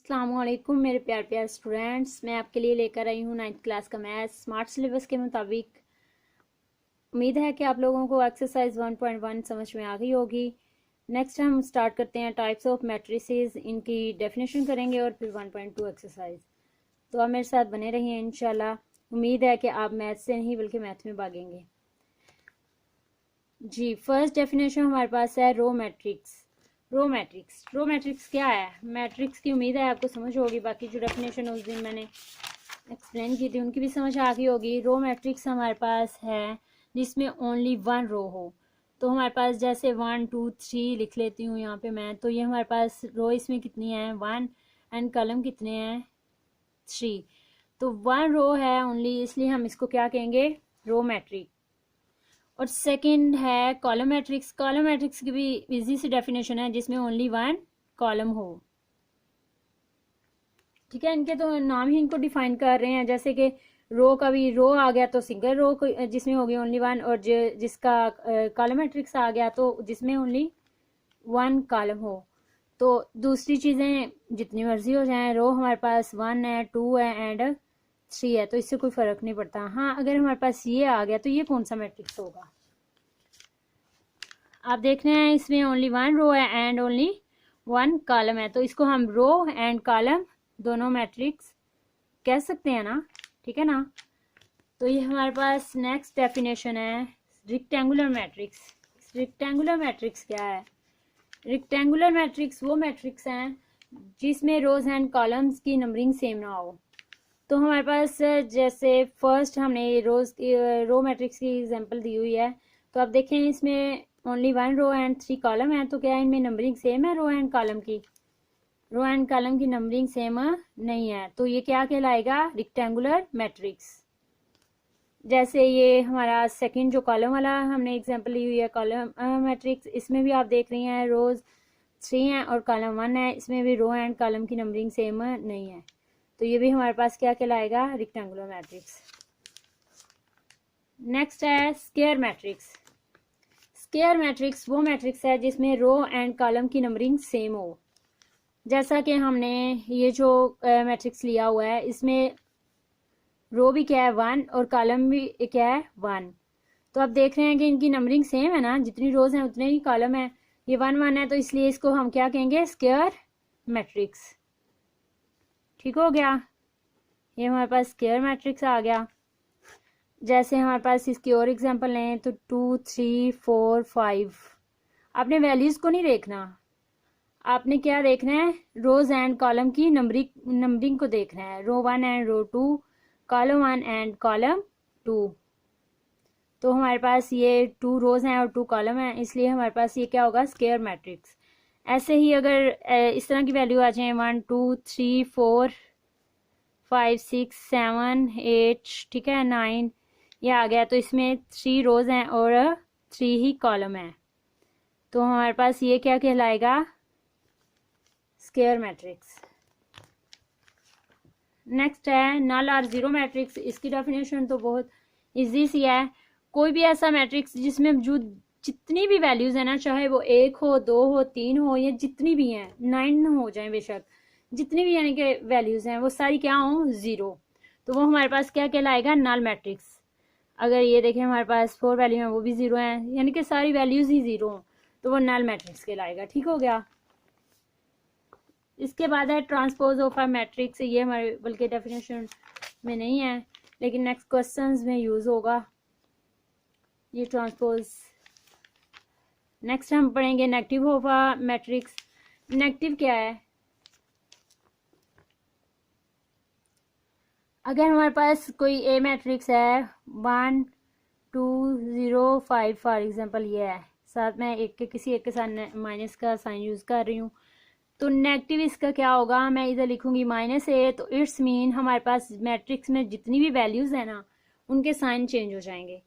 अस्सलामुअलैकुम मेरे प्यार प्यार स्टूडेंट्स, मैं आपके लिए लेकर आई हूँ 9th क्लास का मैथ्स स्मार्ट सिलेबस के मुताबिक। उम्मीद है कि आप लोगों को एक्सरसाइज 1.1 समझ में आ गई होगी। नेक्स्ट हम स्टार्ट करते हैं टाइप्स ऑफ मैट्रिसेस, इनकी डेफिनेशन करेंगे और फिर 1.2 एक्सरसाइज। तो आप मेरे साथ बने रहिए इंशाल्लाह। उम्मीद है कि आप मैथ से नहीं बल्कि मैथ में भागेंगे। जी, फर्स्ट डेफिनेशन हमारे पास है रो मैट्रिक्स। रो मैट्रिक्स क्या है? मैट्रिक्स की उम्मीद है आपको समझ होगी। बाकी जो डेफिनेशन उस दिन मैंने एक्सप्लेन की थी उनकी भी समझ आ गई होगी। रो मैट्रिक्स हमारे पास है जिसमें ओनली वन रो हो। तो हमारे पास जैसे 1 2 3 लिख लेती हूँ यहाँ पे मैं, तो ये हमारे पास रो इसमें कितनी है 1 एंड कॉलम कितने हैं 3। तो वन रो है ओनली, इसलिए हम इसको क्या कहेंगे? Row matrix. और सेकंड है कॉलम मैट्रिक्स। कॉलम मैट्रिक्स की भी इजी सी डेफिनेशन है जिसमें ओनली वन कॉलम हो। ठीक है, इनके तो नाम ही इनको डिफाइन कर रहे हैं। जैसे कि रो का भी रो आ गया तो सिंगल रो जिसमें होगी ओनली वन, और जिसका कॉलम मैट्रिक्स आ गया तो जिसमें ओनली वन कॉलम हो। तो दूसरी चीज़ें जितनी मर्जी हो जाएं, रो हमारे पास 1 है 2 है एंड 3 है, तो इससे कोई फ़र्क नहीं पड़ता। हाँ, अगर हमारे पास ये आ गया तो ये कौन सा मैट्रिक्स होगा? आप देख रहे हैं इसमें ओनली वन रो है एंड ओनली वन कॉलम है, तो इसको हम रो एंड कॉलम दोनों मैट्रिक्स कह सकते हैं ना। ठीक है ना। तो ये हमारे पास नेक्स्ट डेफिनेशन है रेक्टेंगुलर मैट्रिक्स। रेक्टेंगुलर मैट्रिक्स क्या है? रेक्टेंगुलर मैट्रिक्स वो मैट्रिक्स हैं जिसमें रोज एंड कॉलम्स की नंबरिंग सेम ना हो। तो हमारे पास जैसे फर्स्ट हमने रो मैट्रिक्स की एग्जांपल दी हुई है। तो आप देखें इसमें only one row and 3 column है, तो क्या इनमें नंबरिंग सेम है रो एंड कॉलम की? रो एंड कॉलम की नंबरिंग सेम नहीं है, तो ये क्या कहलाएगा? Rectangular matrix. जैसे ये हमारा सेकंड जो कॉलम वाला हमने एग्जांपल ली हुई है कॉलम मैट्रिक्स, इसमें भी आप देख रही हैं रोज 3 है और कॉलम 1 है, इसमें भी रो एंड कॉलम की नंबरिंग सेम नहीं है, तो ये भी हमारे पास क्या कहलाएगा? Rectangular matrix. नेक्स्ट है स्क्वायर मैट्रिक्स। स्क्वायर मैट्रिक्स वो मैट्रिक्स है जिसमें रो एंड कॉलम की नंबरिंग सेम हो। जैसा कि हमने ये जो मैट्रिक्स लिया हुआ है, इसमें रो भी क्या है 1 और कॉलम भी क्या है 1। तो आप देख रहे हैं कि इनकी नंबरिंग सेम है ना, जितनी रोज हैं उतने ही कॉलम है। ये 1 1 है, तो इसलिए इसको हम क्या कहेंगे? Square matrix. ठीक हो गया, ये हमारे पास स्क्वायर मैट्रिक्स आ गया। जैसे हमारे पास इसकी और एग्जांपल लें तो 2 3 4 5। आपने वैल्यूज को नहीं देखना, आपने क्या देखना है? रोज एंड कॉलम की नंबरिंग को देखना है। Row 1 and row 2, column 1 and column 2। तो हमारे पास ये 2 रोज हैं और 2 कॉलम हैं, इसलिए हमारे पास ये क्या होगा? Square matrix. ऐसे ही अगर इस तरह की वैल्यू आ जाए 1 2 3 4 5 6 7 8, ठीक है 9, ये आ गया, तो इसमें 3 रोज हैं और 3 ही कॉलम है, तो हमारे पास ये क्या कहलाएगा? Square matrix. नेक्स्ट है नल और जीरो मैट्रिक्स। इसकी डेफिनेशन तो बहुत इजी सी है। कोई भी ऐसा मैट्रिक्स जिसमें जो जितनी भी वैल्यूज है ना, चाहे वो 1 हो 2 हो 3 हो या जितनी भी हैं 9 हो जाए बेशक, जितनी भी यानी कि वैल्यूज हैं वो सारी क्या हो? जीरो, तो वो हमारे पास क्या कहलाएगा? Null matrix. अगर ये देखें हमारे पास 4 वैल्यू हैं वो भी जीरो हैं, यानी कि सारी वैल्यूज ही जीरो हो, तो वो नल मैट्रिक्स कहलाएगा। ठीक हो गया। इसके बाद है ट्रांसपोज ऑफ अ मैट्रिक्स। ये हमारे बल्कि डेफिनेशन में नहीं है लेकिन नेक्स्ट क्वेश्चंस में यूज होगा ये ट्रांसपोज। नेक्स्ट हम पढ़ेंगे negative of a matrix. Negative क्या है? अगर हमारे पास कोई ए मैट्रिक्स है 1 2 0 5 फॉर एग्जांपल, ये है, साथ में किसी एक के साथ माइनस का साइन यूज कर रही हूँ, तो नेगेटिव इसका क्या होगा? मैं इधर लिखूंगी -a, तो इट्स मीन हमारे पास मैट्रिक्स में जितनी भी वैल्यूज है ना उनके साइन चेंज हो जाएंगे।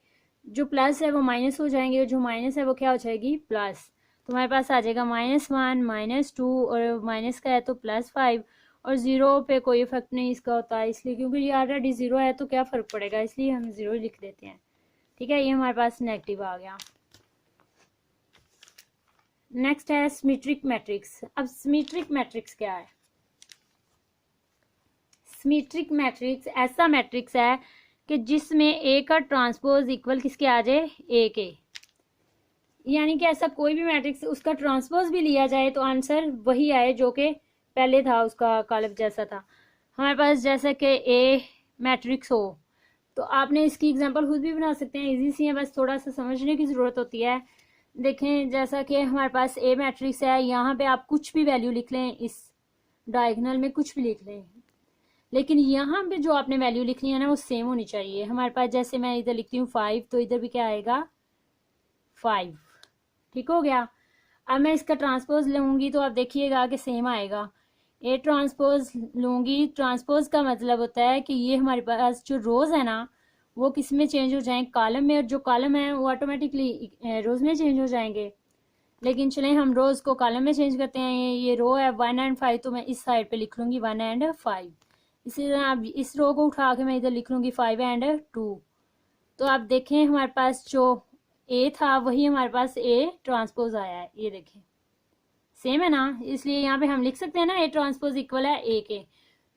जो प्लस है वो माइनस हो जाएंगे, जो माइनस है वो क्या हो जाएगी? प्लस। तो हमारे पास आ जाएगा -1 -2 और माइनस का है तो +5, और जीरो पे कोई इफेक्ट नहीं इसका होता है, इसलिए क्योंकि ये ऑलरेडी जीरो है तो क्या फर्क पड़ेगा, इसलिए हम जीरो लिख देते हैं। ठीक है, ये हमारे पास नेगेटिव आ गया। नेक्स्ट है सिमेट्रिक मैट्रिक्स। अब सिमेट्रिक मैट्रिक्स क्या है? सिमेट्रिक मैट्रिक्स ऐसा मैट्रिक्स है कि जिसमें ए का ट्रांसपोज इक्वल किसके आ जाए, ए के। यानी कि ऐसा कोई भी मैट्रिक्स उसका ट्रांसपोज भी लिया जाए तो आंसर वही आए जो कि पहले था, उसका कॉलम जैसा था। हमारे पास जैसे कि ए मैट्रिक्स हो तो आपने इसकी एग्जांपल खुद भी बना सकते हैं, इजी सी है, बस थोड़ा सा समझने की ज़रूरत होती है। देखें जैसा कि हमारे पास ए मैट्रिक्स है, यहाँ पे आप कुछ भी वैल्यू लिख लें, इस डायगोनल में कुछ भी लिख लें, लेकिन यहाँ पे जो आपने वैल्यू लिखनी है ना वो सेम होनी चाहिए। हमारे पास जैसे मैं इधर लिखती हूँ 5 तो इधर भी क्या आएगा 5, ठीक हो गया। अब मैं इसका ट्रांसपोज लूँगी तो आप देखिएगा कि सेम आएगा। ए ट्रांसपोज लूँगी, ट्रांसपोज का मतलब होता है कि ये हमारे पास जो रोज़ है ना वो किस में चेंज हो जाएंगे, कॉलम में, और जो कॉलम है वो ऑटोमेटिकली रोज़ में चेंज हो जाएंगे। लेकिन चलें हम रोज़ को कॉलम में चेंज करते हैं। ये रो है 1 एंड 5 तो मैं इस साइड पे लिख लूँगी 1 एंड 5। इसी तरह अब इस रो को उठा के मैं इधर लिख लूँगी 5 एंड 2। तो आप देखें हमारे पास जो ए था वही हमारे पास ए ट्रांसपोज आया है, ये देखें सेम है ना, इसलिए यहाँ पे हम लिख सकते हैं ना ए ट्रांसपोज इक्वल है ए के।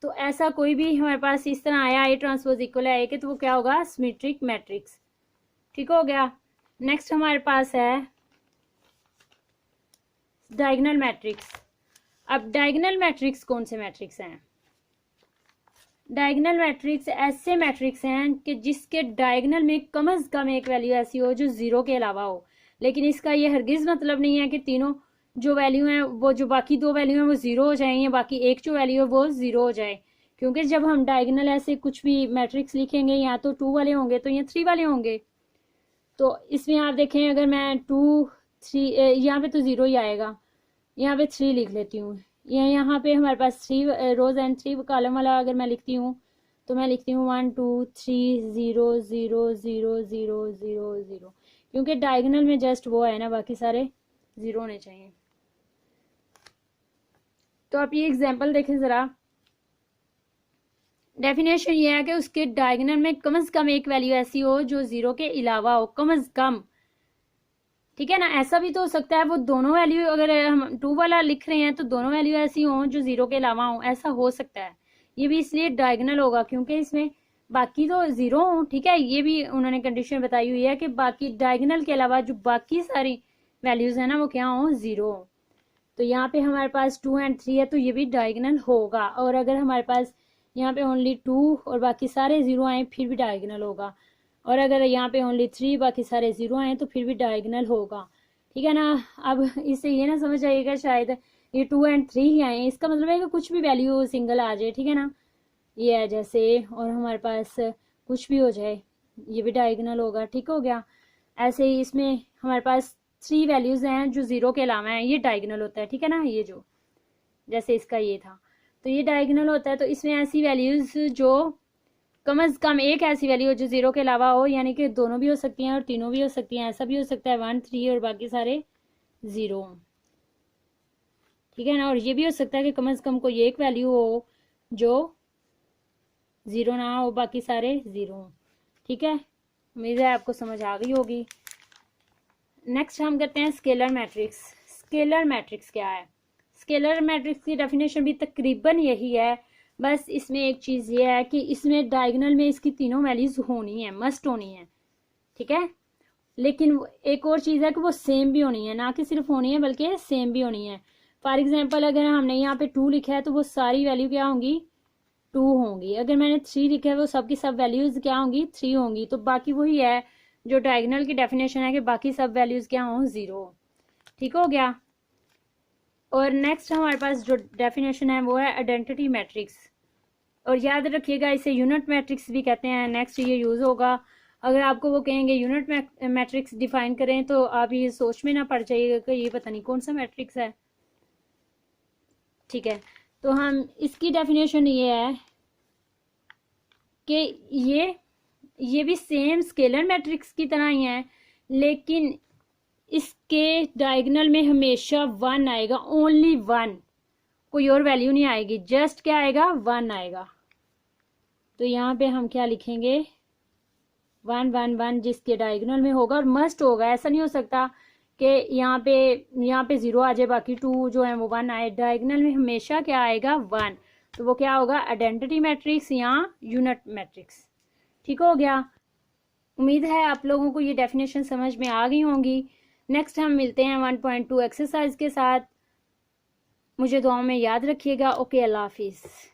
तो ऐसा कोई भी हमारे पास इस तरह आया ए ट्रांसपोज इक्वल है ए के तो वो क्या होगा, सिमेट्रिक मैट्रिक्स, ठीक हो गया। नेक्स्ट हमारे पास है डायगोनल मैट्रिक्स। अब डायगोनल मैट्रिक्स कौन से मैट्रिक्स हैं? डायगोनल मैट्रिक्स ऐसे मैट्रिक्स हैं कि जिसके डायगोनल में कम से कम एक वैल्यू ऐसी हो जो जीरो के अलावा हो। लेकिन इसका ये हरगिज मतलब नहीं है कि तीनों जो वैल्यू हैं वो जो बाकी दो वैल्यू हैं वो जीरो हो जाए या बाकी एक जो वैल्यू है वो जीरो हो जाए, क्योंकि जब हम डायगोनल ऐसे कुछ भी मैट्रिक्स लिखेंगे या तो 2 वाले होंगे तो या 3 वाले होंगे। तो इसमें आप देखें अगर मैं 2 3 यहाँ पे तो जीरो ही आएगा, यहाँ पे 3 लिख लेती हूँ, या यहाँ पे हमारे पास 3 रोज एंड 3 कॉलम वाला अगर मैं लिखती हूँ तो मैं लिखती हूँ 1 2 3 0 0 0 0 0 0, क्योंकि डायगोनल में जस्ट वो है ना, बाकी सारे जीरो होने चाहिए। तो आप ये एग्जांपल देखें जरा। डेफिनेशन ये है कि उसके डायगोनल में कम से कम एक वैल्यू ऐसी हो जो जीरो के अलावा हो, कम से कम, ठीक है ना। ऐसा भी तो हो सकता है वो दोनों वैल्यू, अगर हम 2 वाला लिख रहे हैं तो दोनों वैल्यू ऐसी हो जो जीरो के अलावा हो, ऐसा हो सकता है। ये भी इसलिए डायगोनल होगा क्योंकि इसमें बाकी तो जीरो हो, ठीक है। ये भी उन्होंने कंडीशन बताई हुई है कि बाकी डायगोनल के अलावा जो बाकी सारी वैल्यूज है ना वो क्या हो, जीरो हो। तो यहाँ पे हमारे पास 2 एंड 3 है तो ये भी डायगोनल होगा। और अगर हमारे पास यहाँ पे ओनली 2 और बाकी सारे जीरो आए फिर भी डायगोनल होगा। और अगर यहाँ पे ओनली 3 बाकी सारे जीरो आए तो फिर भी डायगोनल होगा, ठीक है ना। अब इससे ये ना समझ आइएगा शायद ये 2 एंड 3 ही आए, इसका मतलब है कि कुछ भी वैल्यू सिंगल आ जाए, ठीक है ना। ये है जैसे, और हमारे पास कुछ भी हो जाए ये भी डायगोनल होगा, ठीक हो गया। ऐसे ही इसमें हमारे पास 3 वैल्यूज हैं जो जीरो के अलावा हैं, ये डायगोनल होता है, ठीक है ना। ये जो जैसे इसका ये था तो ये डायगोनल होता है। तो इसमें ऐसी वैल्यूज जो कम से कम एक ऐसी वैल्यू हो जो जीरो के अलावा हो, यानी कि दोनों भी हो सकती हैं और तीनों भी हो सकती हैं। ऐसा भी हो सकता है 1 3 और बाकी सारे जीरो, ठीक है ना। और ये भी हो सकता है कि कम से कम कोई एक वैल्यू हो जो जीरो ना हो, बाकी सारे जीरो हो, ठीक है। उम्मीद है आपको समझ आ गई होगी। नेक्स्ट हम करते हैं स्केलर मैट्रिक्स। स्केलर मैट्रिक्स क्या है? स्केलर मैट्रिक्स की डेफिनेशन भी तकरीबन यही है, बस इसमें एक चीज़ ये है कि इसमें डायगोनल में इसकी तीनों वैल्यूज होनी है, मस्ट होनी है, ठीक है। लेकिन एक और चीज़ है कि वो सेम भी होनी है, ना कि सिर्फ होनी है बल्कि सेम भी होनी है। फॉर एग्जांपल अगर हमने यहाँ पे 2 लिखा है तो वो सारी वैल्यू क्या होंगी, 2 होंगी। अगर मैंने 3 लिखा है वो सबकी सब वैल्यूज क्या होंगी, 3 होंगी। तो बाकी वही है जो डायगोनल की डेफिनेशन है कि बाकी सब वैल्यूज क्या हों, जीरो, ठीक हो गया। और नेक्स्ट हमारे पास जो डेफिनेशन है वो है आइडेंटिटी मैट्रिक्स, और याद रखिएगा इसे यूनिट मैट्रिक्स भी कहते हैं। नेक्स्ट ये यूज़ होगा, अगर आपको वो कहेंगे यूनिट मैट्रिक्स डिफाइन करें तो आप ये सोच में ना पड़ जाइएगा कि ये पता नहीं कौन सा मैट्रिक्स है, ठीक है। तो हम इसकी डेफिनेशन ये है कि ये भी सेम स्केलर मैट्रिक्स की तरह ही है, लेकिन इसके डायगोनल में हमेशा 1 आएगा, ओनली 1, कोई और वैल्यू नहीं आएगी, जस्ट क्या आएगा, 1 आएगा। तो यहाँ पे हम क्या लिखेंगे, 1 1 1 जिसके डायगोनल में होगा और मस्ट होगा। ऐसा नहीं हो सकता कि यहाँ पे 0 आ जाए बाकी 2 जो है वो 1 आए। डायगोनल में हमेशा क्या आएगा, 1। तो वो क्या होगा, आइडेंटिटी मैट्रिक्स या यूनिट मैट्रिक्स। ठीक हो गया। उम्मीद है आप लोगों को ये डेफिनेशन समझ में आ गई होंगी। नेक्स्ट हम मिलते हैं 1.2 एक्सरसाइज के साथ। मुझे दुआओं में याद रखिएगा। ओके, अल्लाह हाफिज़।